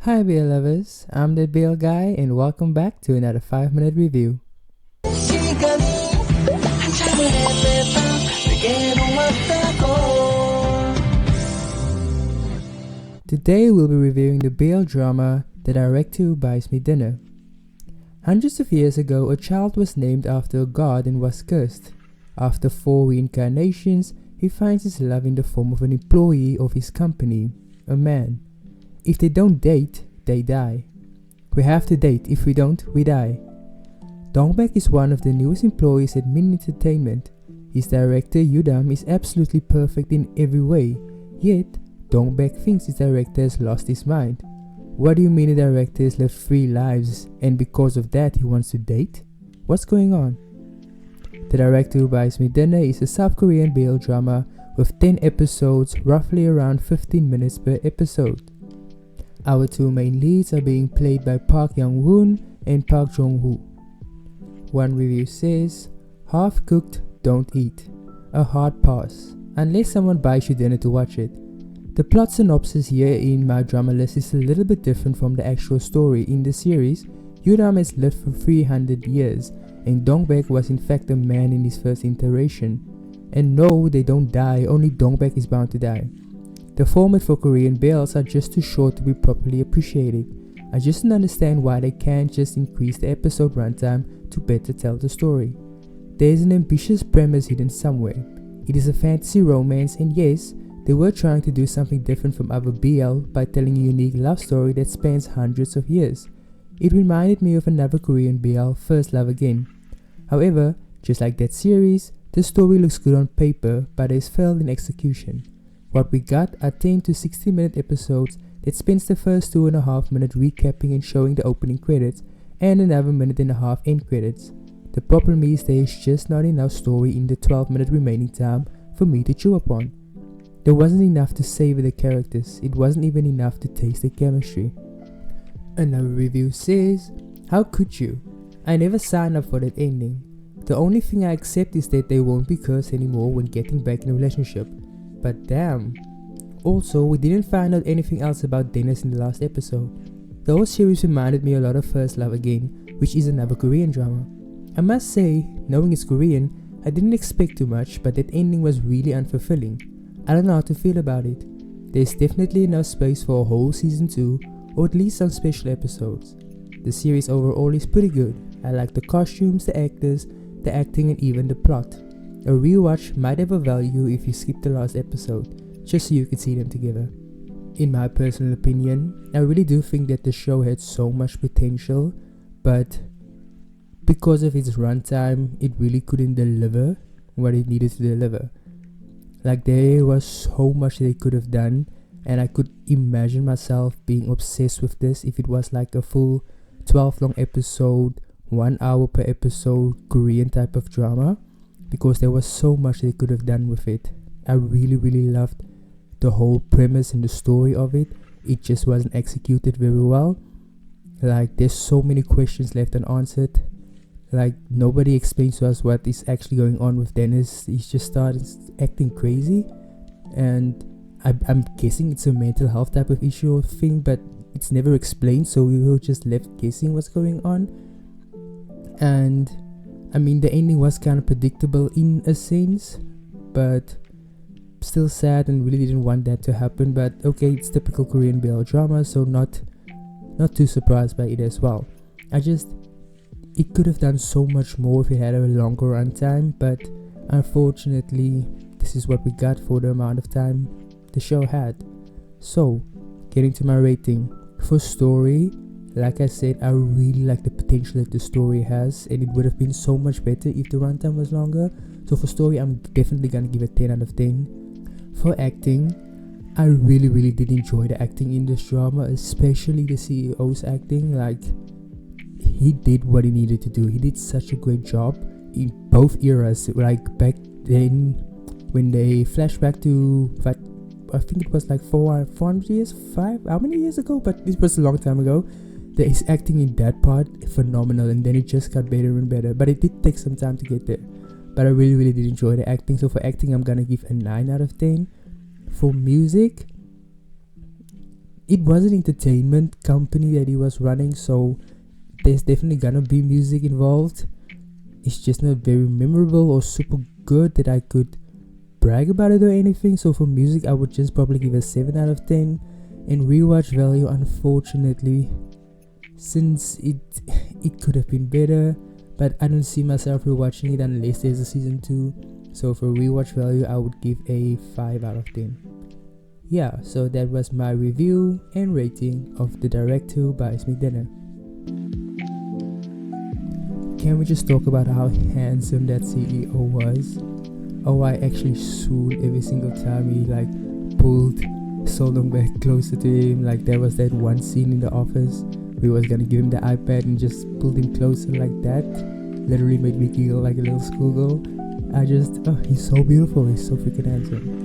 Hi BL lovers, I'm the BL guy and welcome back to another 5-minute review. Today we'll be reviewing the BL drama The Director Who Buys Me Dinner. Hundreds of years ago, a child was named after a god and was cursed. After 4 reincarnations, he finds his love in the form of an employee of his company, a man. If they don't date, they die. We have to date, if we don't, we die. Dongbek is one of the newest employees at Min Entertainment. His director Yudam is absolutely perfect in every way, yet Dongbek thinks his director has lost his mind. What do you mean the director has lived 3 lives and because of that he wants to date? What's going on? The Director Who Buys Me Dinner is a South Korean BL drama with 10 episodes, roughly around 15 minutes per episode. Our 2 main leads are being played by Park Young-woon and Park Jong-woo. One review says, half cooked, don't eat. A hard pass, unless someone buys you dinner to watch it. The plot synopsis here in my drama list is a little bit different from the actual story. In the series, Yudam has lived for 300 years and Dongbek was in fact a man in his first iteration. And no, they don't die, only Dongbek is bound to die. The format for Korean BLs are just too short to be properly appreciated. I just don't understand why they can't just increase the episode runtime to better tell the story. There is an ambitious premise hidden somewhere. It is a fantasy romance, and yes, they were trying to do something different from other BL by telling a unique love story that spans hundreds of years. It reminded me of another Korean BL, First Love Again. However, just like that series, the story looks good on paper but has failed in execution. What we got are 10 to 60 minute episodes that spends the first 2.5 minutes recapping and showing the opening credits and another 1.5 end credits. The problem is there is just not enough story in the 12-minute remaining time for me to chew upon. There wasn't enough to savor the characters, it wasn't even enough to taste the chemistry. Another review says, how could you? I never signed up for that ending. The only thing I accept is that they won't be cursed anymore when getting back in a relationship. But damn. Also, we didn't find out anything else about Dennis in the last episode. The whole series reminded me a lot of First Love Again, which is another Korean drama. I must say, knowing it's Korean, I didn't expect too much, but that ending was really unfulfilling. I don't know how to feel about it. There's definitely enough space for a whole season 2, or at least some special episodes. The series overall is pretty good. I like the costumes, the actors, the acting and even the plot. A rewatch might have a value if you skip the last episode, just so you could see them together. In my personal opinion, I really do think that the show had so much potential, but because of its runtime, it really couldn't deliver what it needed to deliver. Like, there was so much they could have done, and I could imagine myself being obsessed with this if it was like a full 12 long episode, 1 hour per episode Korean type of drama, because there was so much they could have done with it. I really loved the whole premise and the story of it. It just wasn't executed very well. Like, there's so many questions left unanswered. Like, nobody explains to us what is actually going on with Dennis. He just started acting crazy, and I'm guessing it's a mental health type of issue or thing, but it's never explained, so we were just left guessing what's going on. And I mean, the ending was kind of predictable in a sense, but still sad and really didn't want that to happen. But okay, it's typical Korean BL drama, so not too surprised by it as well. It could have done so much more if it had a longer runtime, but unfortunately, this is what we got for the amount of time the show had. So, getting to my rating. For story, like I said, I really like the potential that the story has, and it would have been so much better if the runtime was longer. So for story, I'm definitely gonna give it 10 out of 10. For acting, I really did enjoy the acting in this drama, especially the CEO's acting. Like, he did what he needed to do. He did such a great job in both eras. Like, back then, when they flash back to, I think it was like 400 years, how many years ago? But it was a long time ago. His acting in that part, phenomenal, and then it just got better and better. But it did take some time to get there. But I really did enjoy the acting. So for acting, I'm gonna give a 9 out of 10. For music, it was an entertainment company that he was running, so there's definitely gonna be music involved. It's just not very memorable or super good that I could brag about it or anything. So for music, I would just probably give a 7 out of 10. And rewatch value, unfortunately, since it could have been better, but I don't see myself rewatching it unless there's a season 2. So for rewatch value, I would give a 5 out of 10. Yeah, so that was my review and rating of The Director by Smith Dinner. Can we just talk about how handsome that CEO was? Oh, I actually swooned every single time he like pulled Solon back closer to him. Like there was that one scene in The Office where he was gonna give him the iPad and just pulled him closer like that. Literally made me giggle like a little schoolgirl. He's so beautiful, he's so freaking handsome.